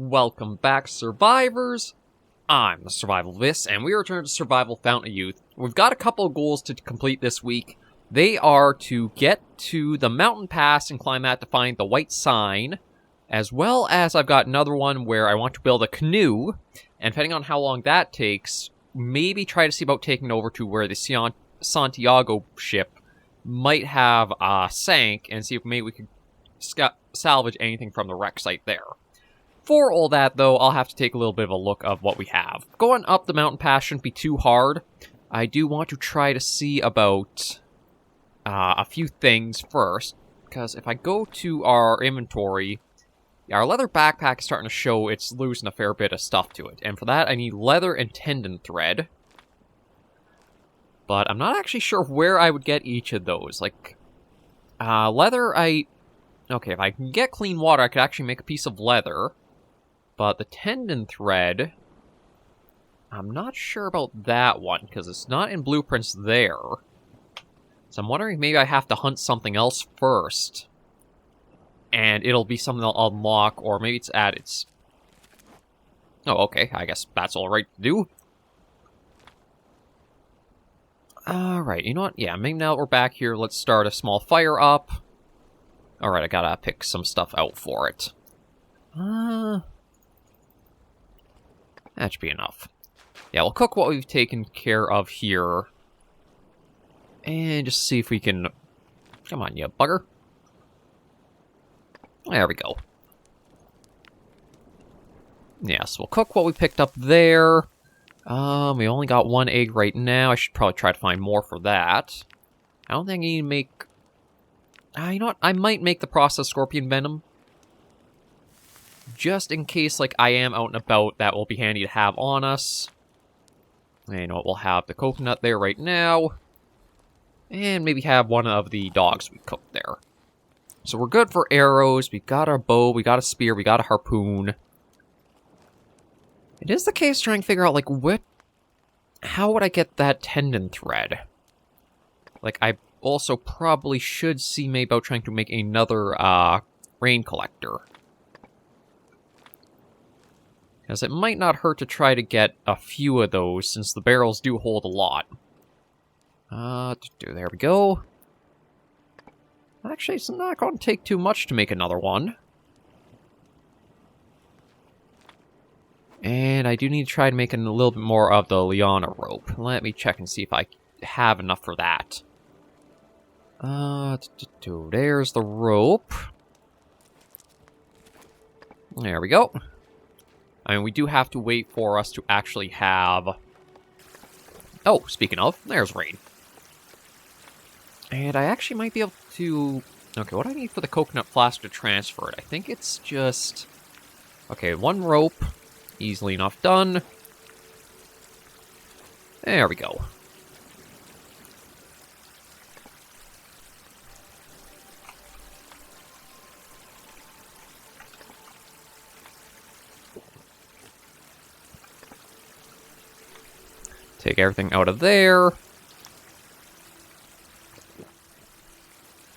welcome back, survivors. I'm the Survivalist, and we return to Survival Fountain of Youth. We've got a couple of goals to complete this week. They are to get to the mountain pass and climb that to find the white sign, as well as I've got another one where I want to build a canoe, and depending on how long that takes, maybe try to see about taking over to where the Santiago ship might have sank, and see if maybe we could salvage anything from the wreck site there. For all that, though, I'll have to take a little bit of a look of what we have. Going up the mountain pass shouldn't be too hard. I do want to try to see about a few things first, because if I go to our inventory, our leather backpack is starting to show it's losing a fair bit of stuff to it, and for that I need leather and tendon thread. But I'm not actually sure where I would get each of those. Like, leather, okay, if I can get clean water, I could actually make a piece of leather. But the tendon thread, I'm not sure about that one, because it's not in blueprints there. So I'm wondering if maybe I have to hunt something else first. And it'll be something I'll unlock, or maybe it's at its... Oh, okay, I guess that's alright to do. Alright, you know what? Yeah, maybe now that we're back here, let's start a small fire up. Alright, I gotta pick some stuff out for it. That should be enough. Yeah, we'll cook what we've taken care of here. And just see if we can... Come on, you bugger. There we go. Yes, we'll cook what we picked up there. We only got one egg right now. I should probably try to find more for that. I don't think I need to make... you know what? I might make the processed scorpion venom. Just in case, like, I am out and about, that will be handy to have on us. And you know what? We'll have the coconut there right now. And maybe have one of the dogs we cooked there. So we're good for arrows. We got our bow, we got a spear, we got a harpoon. It is the case trying to figure out, like, how would I get that tendon thread? Like, I also probably should see maybe about trying to make another, rain collector. Because it might not hurt to try to get a few of those, since the barrels do hold a lot. There we go. Actually, it's not going to take too much to make another one. And I do need to try to make a little bit more of the liana rope. Let me check and see if I have enough for that. There's the rope. There we go. I mean, we do have to wait for us to actually have... Oh, speaking of, there's rain. And I actually might be able to... Okay, what do I need for the coconut flask to transfer it? I think it's just... Okay, one rope. Easily enough done. There we go. Take everything out of there.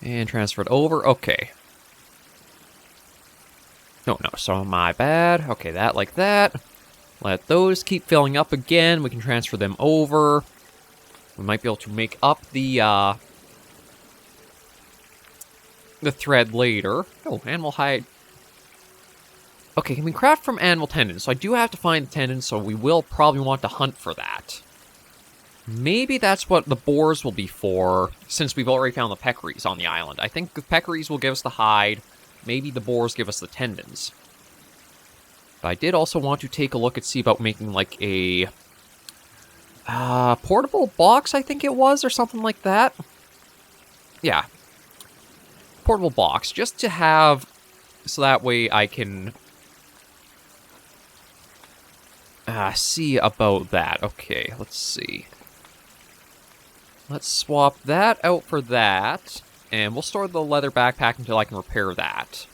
And transfer it over. Okay. No, so my bad. Okay, that like that. Let those keep filling up again. We can transfer them over. We might be able to make up the thread later. Oh, animal hide. Okay, can we craft from animal tendons? So I do have to find the tendons, so we will probably want to hunt for that. Maybe that's what the boars will be for, since we've already found the peccaries on the island. I think the peccaries will give us the hide. Maybe the boars give us the tendons. But I did also want to take a look and see about making, like, a... portable box, I think it was, or something like that. Yeah. Portable box, just to have... So that way I can... see about that. Okay, let's see. Let's swap that out for that. And we'll store the leather backpack until I can repair that.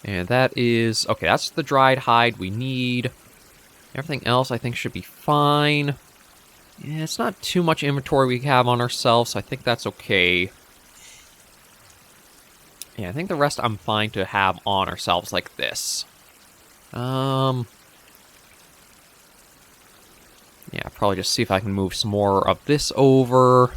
And that is... Okay, that's the dried hide we need. Everything else I think should be fine. Yeah, it's not too much inventory we have on ourselves, so I think that's okay. Yeah, I think the rest I'm fine to have on ourselves like this. Yeah, probably just see if I can move some more of this over.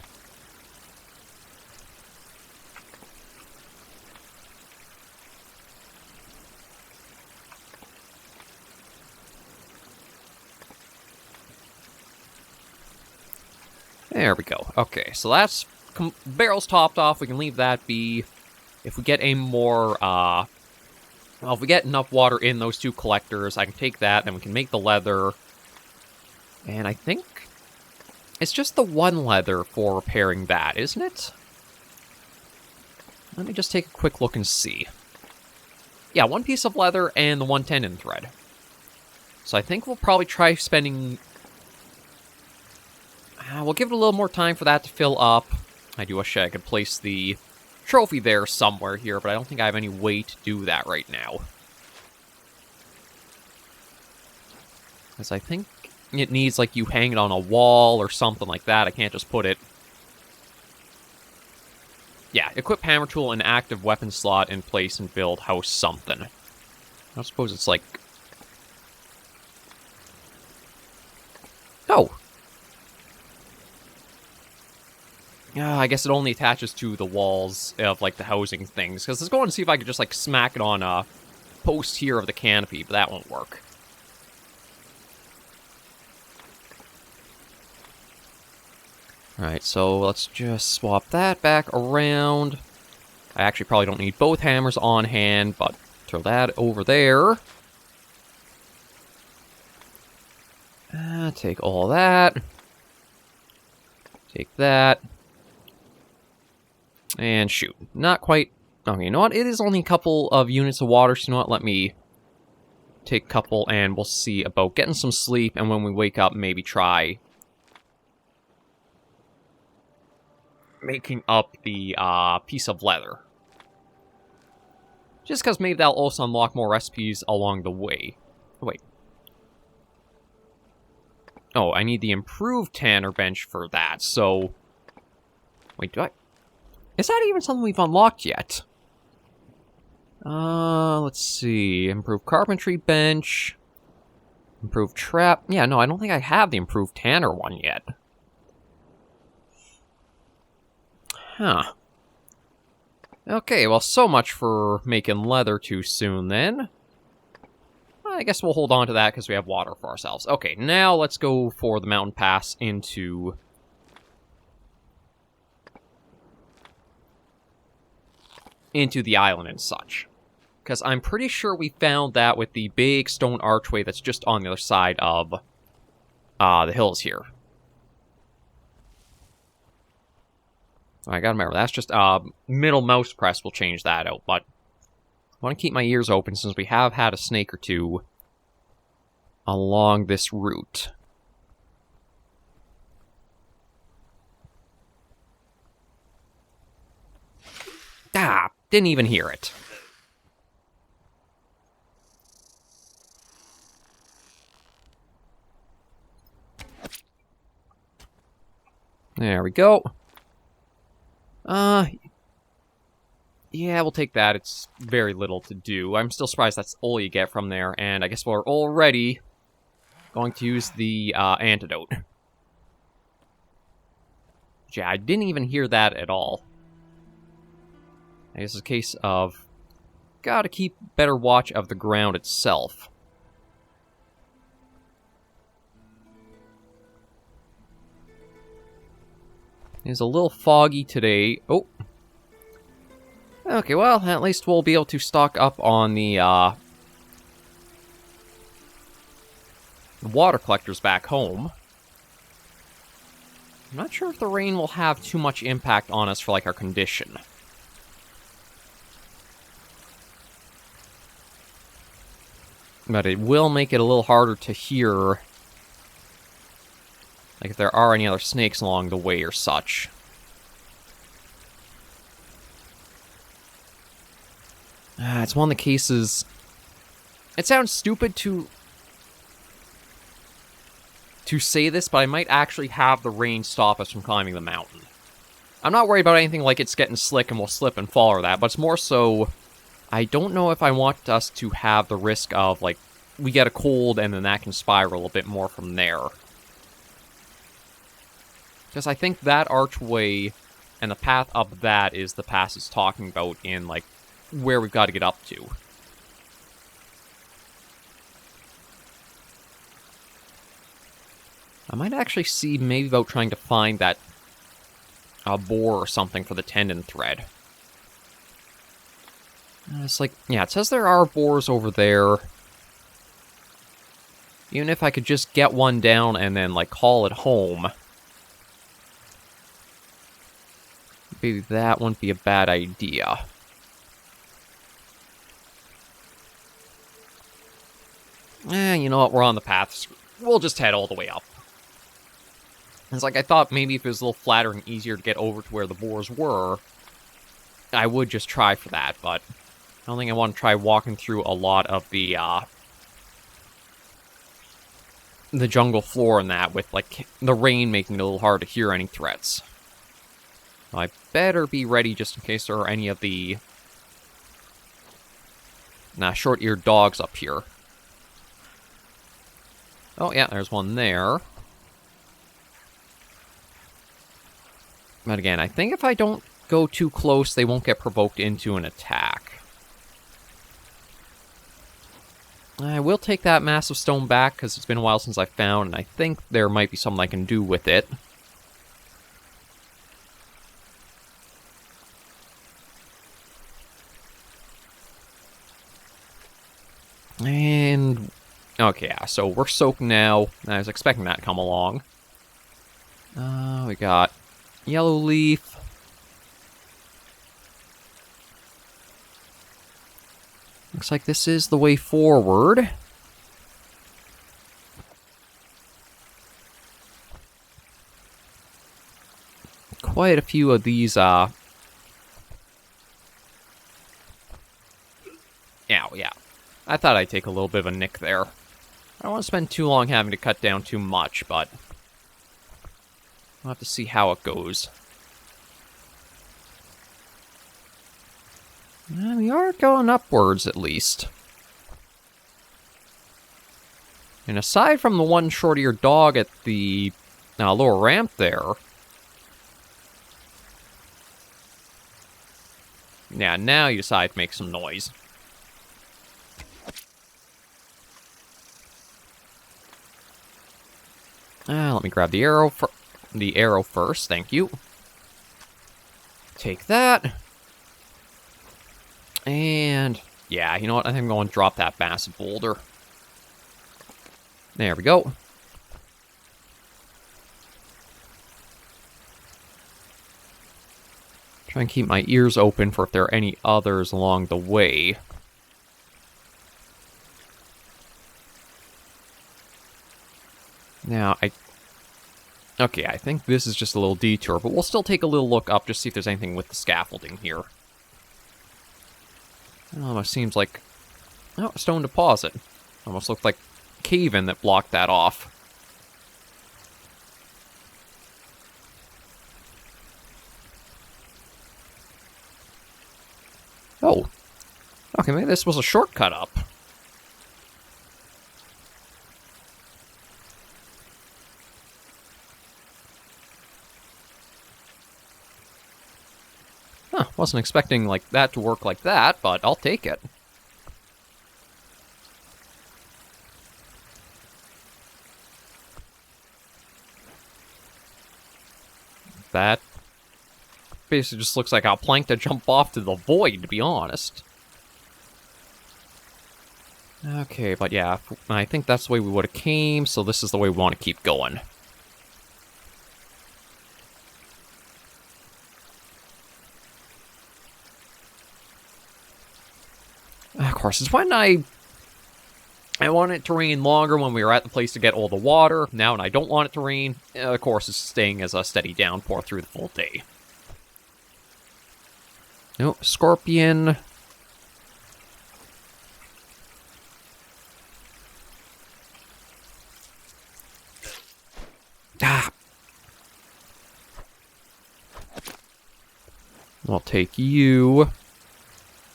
There we go. Okay, so that's barrels topped off. We can leave that be. If we get a more, well, if we get enough water in those two collectors, I can take that, then we can make the leather. And I think it's just the one leather for repairing that, isn't it? Let me just take a quick look and see. Yeah, one piece of leather and the one tendon thread. So I think we'll probably try spending... we'll give it a little more time for that to fill up. I do wish I could place the trophy there somewhere here, but I don't think I have any way to do that right now. Because I think it needs, like, you hang it on a wall or something like that. I can't just put it... Yeah, equip hammer tool in active weapon slot in place and build house something. I suppose it's like... Oh! I guess it only attaches to the walls of, like, the housing things. Because let's go and see if I could just, like, smack it on a post here of the canopy, but that won't work. Alright, so let's just swap that back around. I actually probably don't need both hammers on hand, but throw that over there. Take all that. Take that. And shoot. Not quite... Okay, you know what? It is only a couple of units of water, so you know what? Let me take a couple, and we'll see about getting some sleep, and when we wake up, maybe try making up the piece of leather. Just because maybe that'll also unlock more recipes along the way. Wait. Oh, I need the improved tanner bench for that, so... Wait, do I... Is that even something we've unlocked yet? Let's see. Improved carpentry bench. Improved trap. Yeah, no, I don't think I have the improved tanner one yet. Huh. Okay, well, so much for making leather too soon, then. I guess we'll hold on to that because we have water for ourselves. Okay, now let's go for the mountain pass into... the island and such. Because I'm pretty sure we found that with the big stone archway that's just on the other side of the hills here. I gotta remember, that's just middle mouse press will change that out, but I want to keep my ears open since we have had a snake or two along this route. Ah, didn't even hear it. There we go. Yeah, we'll take that. It's very little to do. I'm still surprised that's all you get from there, and I guess we're already going to use the antidote. Yeah, I didn't even hear that at all. I guess it's a case of gotta keep better watch of the ground itself. It's a little foggy today. Oh. Okay, well, at least we'll be able to stock up on the water collectors back home. I'm not sure if the rain will have too much impact on us for, like, our condition. But it will make it a little harder to hear, like, if there are any other snakes along the way or such. It's one of the cases... It sounds stupid to say this, but I might actually have the rain stop us from climbing the mountain. I'm not worried about anything like it's getting slick and we'll slip and fall or that, but it's more so, I don't know if I want us to have the risk of, like, we get a cold and then that can spiral a bit more from there. Because I think that archway and the path up that is the pass it's talking about in, like, where we've got to get up to. I might actually see maybe about trying to find that boar or something for the tendon thread. It's like, yeah, it says there are boars over there. Even if I could just get one down and then, like, call it home. Maybe that wouldn't be a bad idea. You know what, we're on the path. We'll just head all the way up. It's like, I thought maybe if it was a little flatter and easier to get over to where the boars were, I would just try for that, but I don't think I want to try walking through a lot of the jungle floor and that with, like, the rain making it a little hard to hear any threats. I better be ready just in case there are any of the short-eared dogs up here. Oh, yeah, there's one there. But again, I think if I don't go too close, they won't get provoked into an attack. I will take that massive stone back, because it's been a while since I found, and I think there might be something I can do with it. And... okay, yeah, so we're soaked now. I was expecting that to come along. We got yellow leaf. Looks like this is the way forward. Quite a few of these, yeah. I thought I'd take a little bit of a nick there. I don't want to spend too long having to cut down too much, but we'll have to see how it goes. We are going upwards, at least. And aside from the one short-eared dog at the lower ramp there... yeah, now you decide to make some noise. Let me grab the arrow first, thank you. Take that. And, yeah, you know what? I think I'm going to drop that massive boulder. There we go. Try and keep my ears open for if there are any others along the way. Now, okay, I think this is just a little detour, but we'll still take a little look up just to see if there's anything with the scaffolding here. It almost seems like... oh, a stone deposit. Almost looked like cave-in that blocked that off. Oh. Okay, maybe this was a shortcut up. Huh, wasn't expecting like that to work like that, but I'll take it. That basically just looks like a plank to jump off to the void, to be honest. Okay, but yeah, I think that's the way we would have came, so this is the way we want to keep going. Of course, it's when I want it to rain longer when we were at the place to get all the water. Now, when I don't want it to rain, of course, it's staying as a steady downpour through the full day. Nope, scorpion. Ah. We'll take you.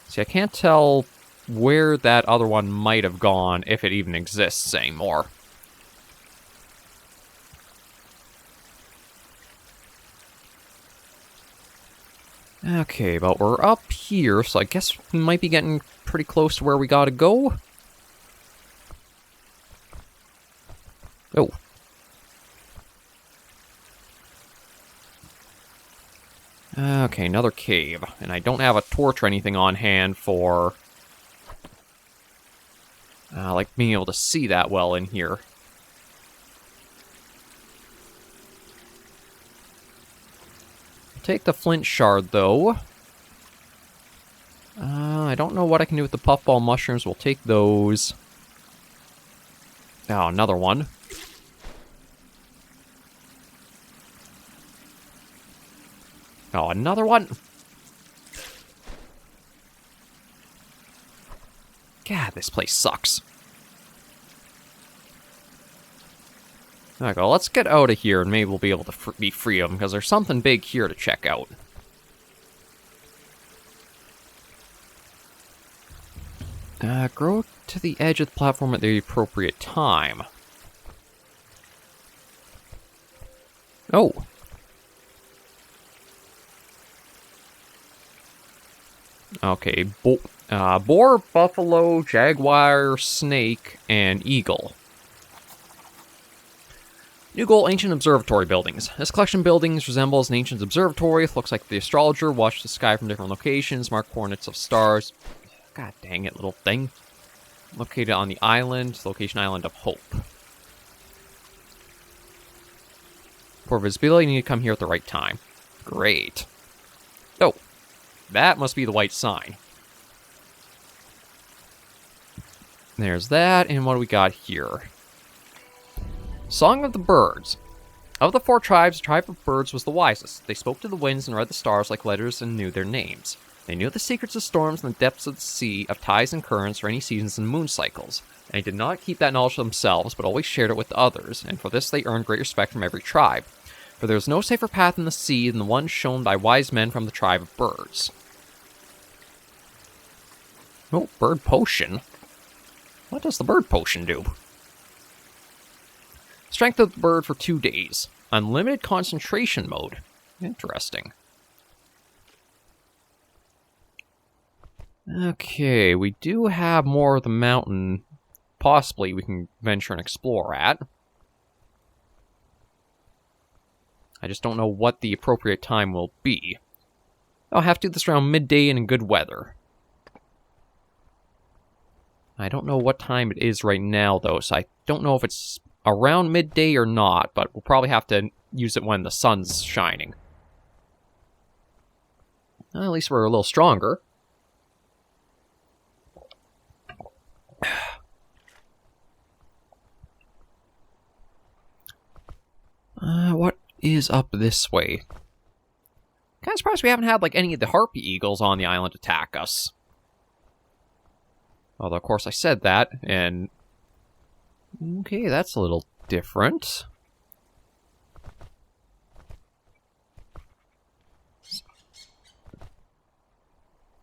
See, I can't tell where that other one might have gone, if it even exists anymore. Okay, but we're up here, so I guess we might be getting pretty close to where we gotta go. Oh. Okay, another cave. And I don't have a torch or anything on hand for... like being able to see that well in here. Take the flint shard, though. I don't know what I can do with the puffball mushrooms. We'll take those. Oh, another one. Oh, another one. God, this place sucks. Okay, well, let's get out of here, and maybe we'll be able to be free of them, because there's something big here to check out. Grow to the edge of the platform at the appropriate time. Oh. Okay, boar, buffalo, jaguar, snake, and eagle. New goal, ancient observatory buildings. This collection of buildings resembles an ancient observatory. It looks like the astrologer watched the sky from different locations, mark coordinates of stars. God dang it, little thing. Located on the island, location Island of Hope. For visibility, you need to come here at the right time. Great. Oh, that must be the white sign. There's that, and what do we got here? Song of the Birds. Of the four tribes, the tribe of birds was the wisest. They spoke to the winds and read the stars like letters and knew their names. They knew the secrets of storms and the depths of the sea, of tides and currents, rainy seasons and moon cycles. And they did not keep that knowledge to themselves, but always shared it with others, and for this they earned great respect from every tribe. For there is no safer path in the sea than the one shown by wise men from the tribe of birds. Oh, bird potion. What does the bird potion do? Strength of the bird for 2 days. Unlimited concentration mode. Interesting. Okay, we do have more of the mountain. Possibly we can venture and explore at. I just don't know what the appropriate time will be. I'll have to do this around midday and in good weather. I don't know what time it is right now, though, so I don't know if it's around midday or not, but we'll probably have to use it when the sun's shining. Well, at least we're a little stronger. What is up this way? Kind of surprised we haven't had, like, any of the harpy eagles on the island attack us. Although, of course, I said that, and... Okay, that's a little different.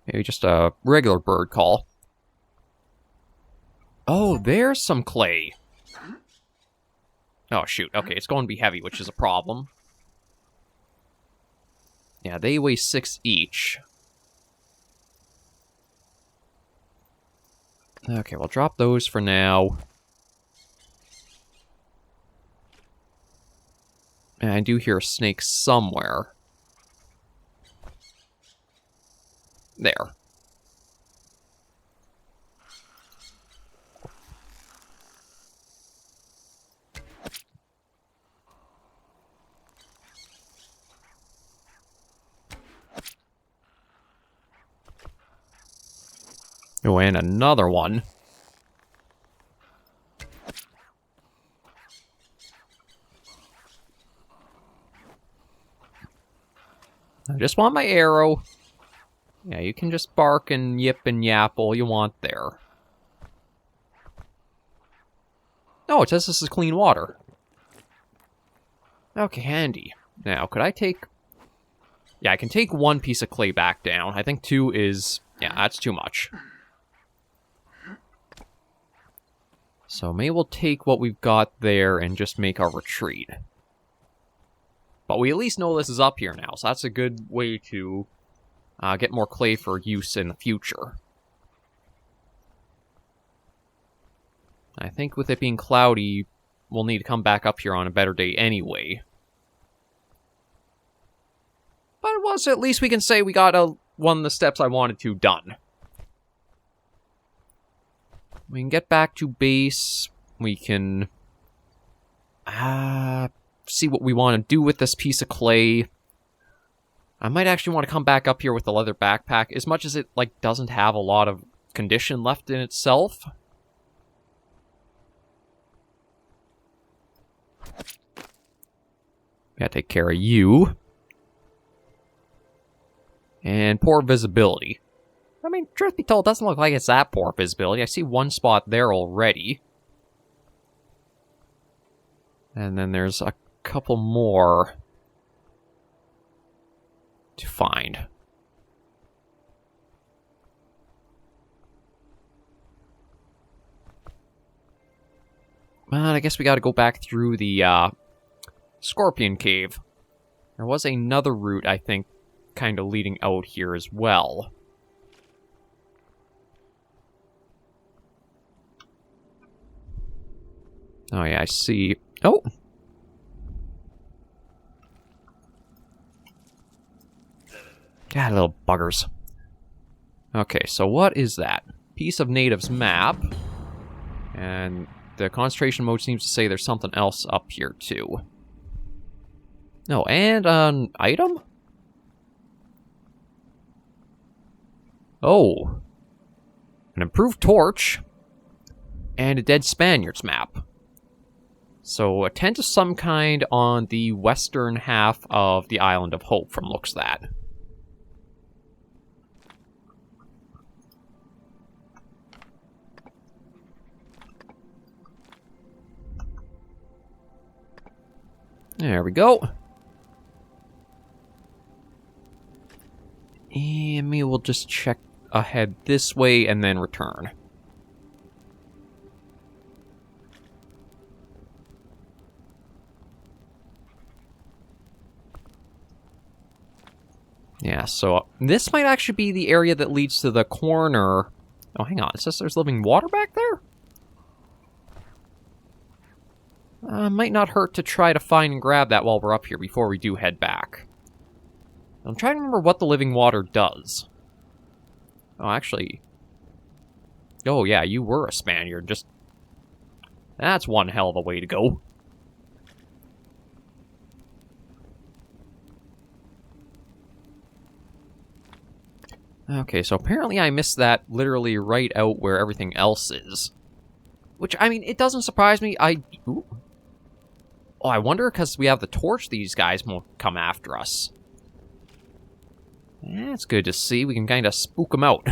Maybe just a regular bird call. Oh, there's some clay. Oh, shoot. Okay, it's going to be heavy, which is a problem. Yeah, they weigh 6 each. Okay, we'll drop those for now. And I do hear a snake somewhere. There. Oh, and another one. I just want my arrow. Yeah, you can just bark and yip and yap all you want there. Oh, it says this is clean water. Okay, handy. Now, could I take... Yeah, I can take 1 piece of clay back down. I think 2 is... yeah, that's too much. So maybe we'll take what we've got there and just make our retreat. But we at least know this is up here now, so that's a good way to get more clay for use in the future. I think with it being cloudy, we'll need to come back up here on a better day anyway. But it was, at least we can say we got one of the steps I wanted to done. We can get back to base. We can see what we want to do with this piece of clay. I might actually want to come back up here with the leather backpack, as much as it doesn't have a lot of condition left in itself. Gotta take care of you. And poor visibility. I mean, truth be told, it doesn't look like it's that poor visibility. I see 1 spot there already. And then there's a couple more to find. Well, I guess we gotta go back through the Scorpion Cave. There was another route, I think, kind of leading out here as well. Oh yeah, I see. Oh! God, little buggers. Okay, so what is that? Piece of natives map. And the concentration mode seems to say there's something else up here, too. No, and an item? Oh. An improved torch. And a dead Spaniards map. So, a tent of some kind on the western half of the Island of Hope, from looks that. There we go. And maybe we'll just check ahead this way and then return. Yeah, so this might actually be the area that leads to the corner. Oh, hang on. It says there's living water back there? Might not hurt to try to find and grab that while we're up here before we do head back. I'm trying to remember what the living water does. Oh, actually... oh, yeah, you were a Spaniard. Just... that's one hell of a way to go. Okay, so apparently I missed that literally right out where everything else is. Which, I mean, it doesn't surprise me. Ooh. Oh, I wonder, because we have the torch, these guys won't come after us. That's good to see. We can kind of spook them out.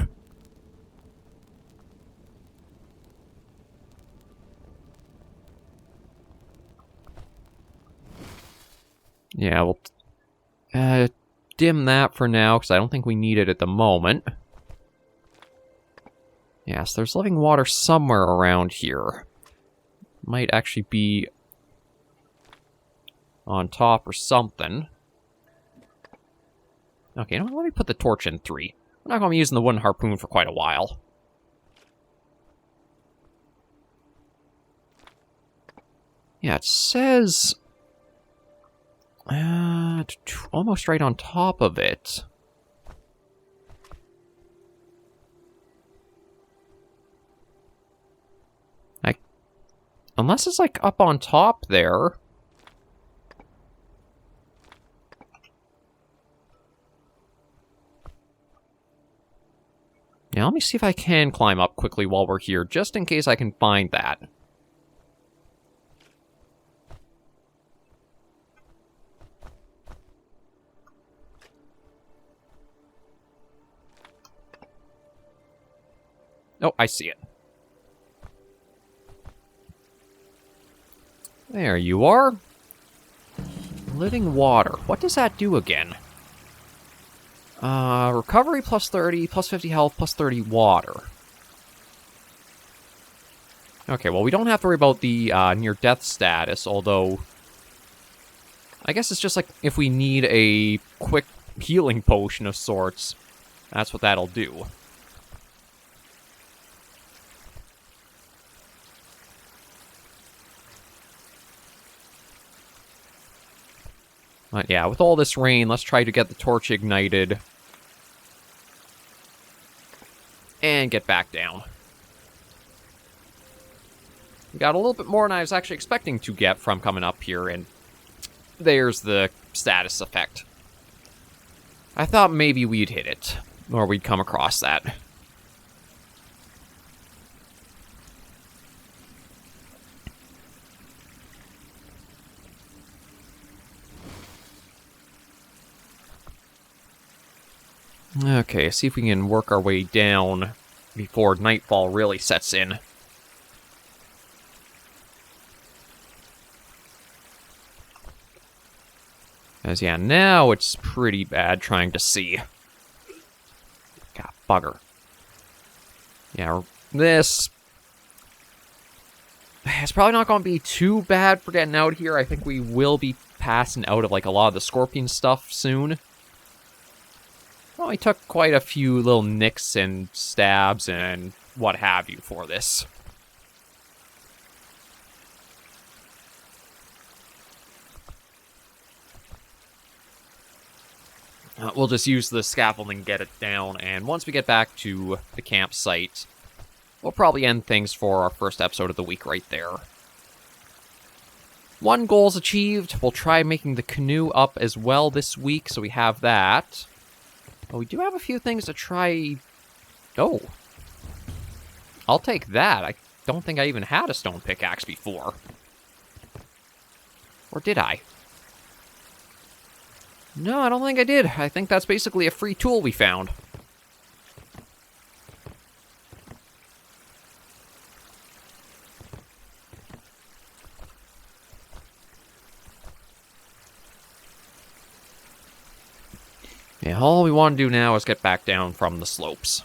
Yeah, we'll dim that for now, because I don't think we need it at the moment. Yes, there's living water somewhere around here. Might actually be on top or something. Okay, let me put the torch in 3. I'm not going to be using the wooden harpoon for quite a while. Yeah, it says... almost right on top of it. Unless it's like up on top there. Yeah, let me see if I can climb up quickly while we're here, just in case I can find that. Oh, I see it. There you are. Living water. What does that do again? Recovery plus 30, plus 50 health, plus 30 water. Okay, well, we don't have to worry about the near-death status, although I guess it's just like if we need a quick healing potion of sorts, that's what that'll do. But yeah, with all this rain, let's try to get the torch ignited and get back down. We got a little bit more than I was actually expecting to get from coming up here, and there's the status effect. I thought maybe we'd hit it, or we'd come across that. Okay, see if we can work our way down before nightfall really sets in. As yeah, now it's pretty bad trying to see. God, bugger. Yeah, this... It's probably not going to be too bad for getting out here. I think we will be passing out of, like, a lot of the scorpion stuff soon. Well, we took quite a few little nicks and stabs and what have you for this. We'll just use the scaffolding, get it down, and once we get back to the campsite, we'll probably end things for our first episode of the week right there. One goal's achieved. We'll try making the canoe up as well this week, so we have that. But we do have a few things to try... Oh. I'll take that. I don't think I even had a stone pickaxe before. Or did I? No, I don't think I did. I think that's basically a free tool we found. Yeah, all we want to do now is get back down from the slopes.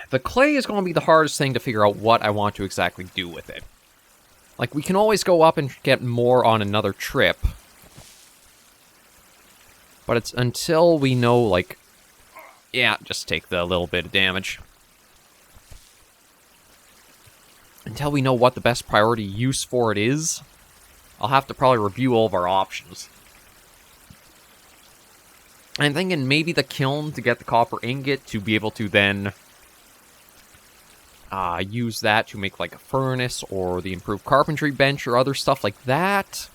The clay is going to be the hardest thing to figure out what I want to exactly do with it. Like, we can always go up and get more on another trip. But it's until we know, like... Yeah, just take the little bit of damage. Until we know what the best priority use for it is, I'll have to probably review all of our options. I'm thinking maybe the kiln to get the copper ingot to be able to then... use that to make, like, a furnace or the improved carpentry bench or other stuff like that.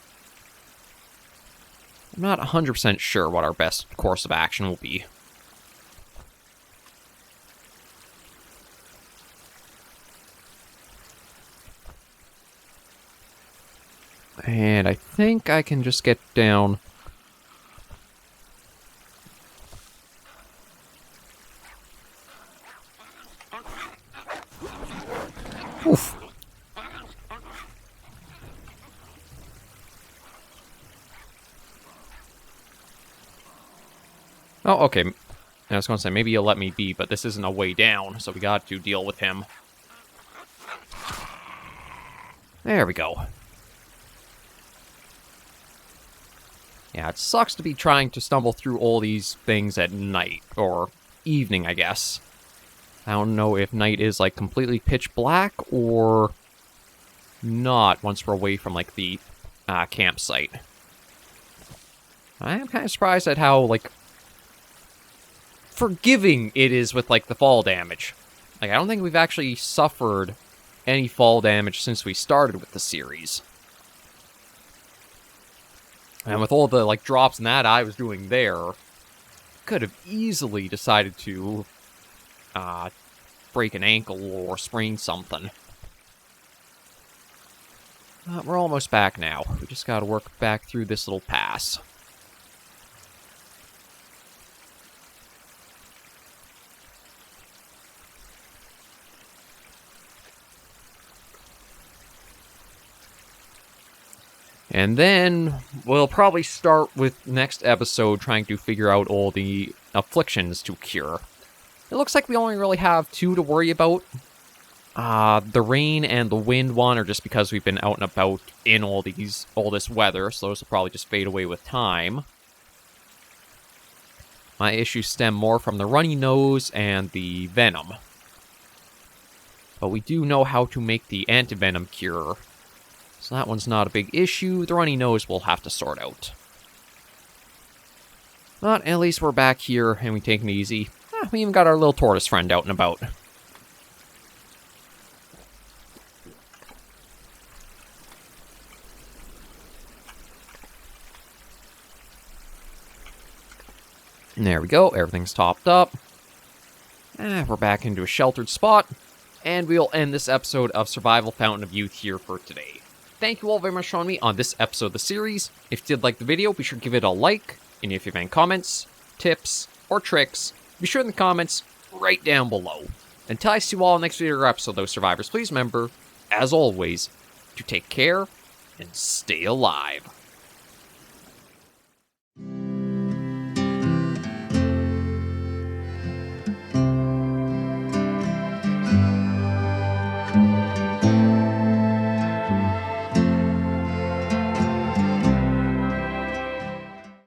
I'm not 100% sure what our best course of action will be. And I think I can just get down... Oof. Oh, okay. I was going to say, maybe you'll let me be, but this isn't a way down, so we got to deal with him. There we go. Yeah, it sucks to be trying to stumble through all these things at night, or evening, I guess. I don't know if night is, like, completely pitch black, or not once we're away from, like, the campsite. I am kind of surprised at how, like, forgiving it is with, like, the fall damage. Like, I don't think we've actually suffered any fall damage since we started with the series. And with all the, like, drops and that I was doing there, could have easily decided to break an ankle or sprain something. We're almost back now. We just gotta work back through this little pass. And then we'll probably start with next episode trying to figure out all the afflictions to cure. It looks like we only really have 2 to worry about. The rain and the wind one are just because we've been out and about in all this weather, so those will probably just fade away with time. My issues stem more from the runny nose and the venom. But we do know how to make the antivenom cure, so that one's not a big issue. The runny nose we'll have to sort out. But at least we're back here and we take it easy. We even got our little tortoise friend out and about. There we go, everything's topped up. We're back into a sheltered spot, and we'll end this episode of Survival Fountain of Youth here for today. Thank you all very much for joining me on this episode of the series. If you did like the video, be sure to give it a like, and if you have any comments, tips, or tricks, be sure in the comments right down below. Until I see you all in the next video or episode, though, survivors, please remember, as always, to take care and stay alive.